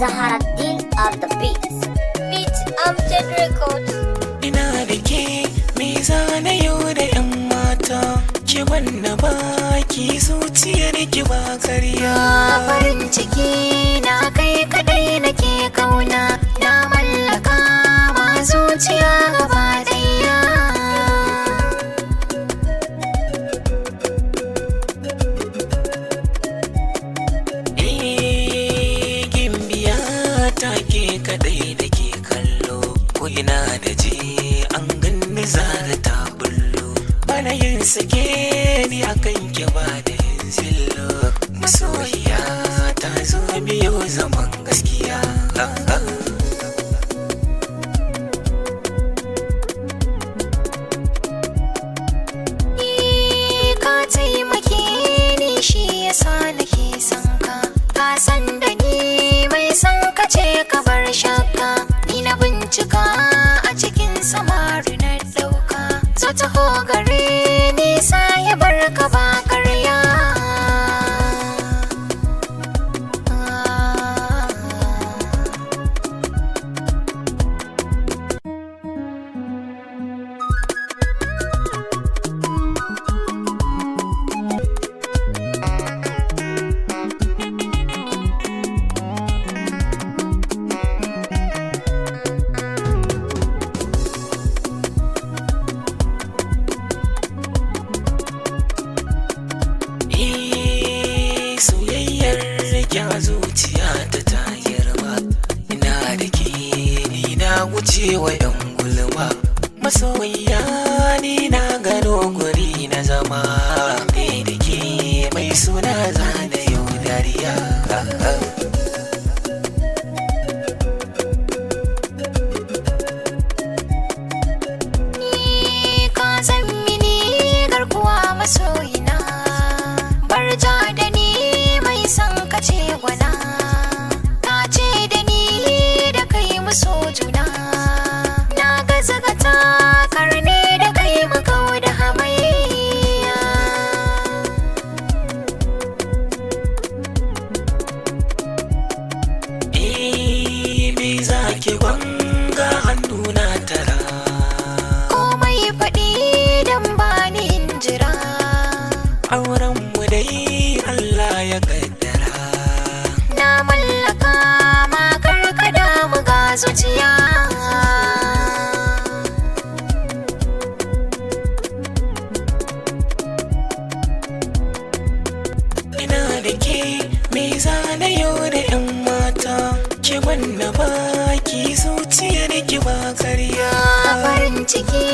Zaharaddin of the beats. Meet Amjad Record. Ina da ke me zana yau da 'yan mata, ki wanna baki zuciyar ki ba karya. Farin ciki na kai kadai nake kauna, na mallaka ma zuciya gaba daya. Gimbiya ta ke kadai da ke kallo, ko ina da ji an ganni zara ta bullo. Bana yin sake ni akan ki ba da yin zillo, masoyiya ta zo biyo zaman gaskiya. Ka taimake ni shi yasa nake son ka, ka san da ni mai son ka ce ka bar shakka. Ni na bincika a cikin samari na dauka, zo taho gare ni ya bar ka ba karya. Soyayyar ya zuciya ta tayar ba, ina da ke ni na wuce wa 'yan gulma. Masoyiya ni na gano guri na zama, ni da ke mai suna zana yau dariya. Ka zan mini garkuwa masoyina, barja da ni mai son ka ce gwana. Ka ce da ni da kai muso juna, na gazgata karne da kai mu kau da hamayya. Me za ki gwanga hannuna tara, Komai faɗi don ba ni jira. auren mu dai Allah ya kaddara. Na mallaka ma karkada mu ga zuciya. Ina da ke me zana yau da 'yan mata, ki wanna baki zuciyar ki ba karya. Farin ciki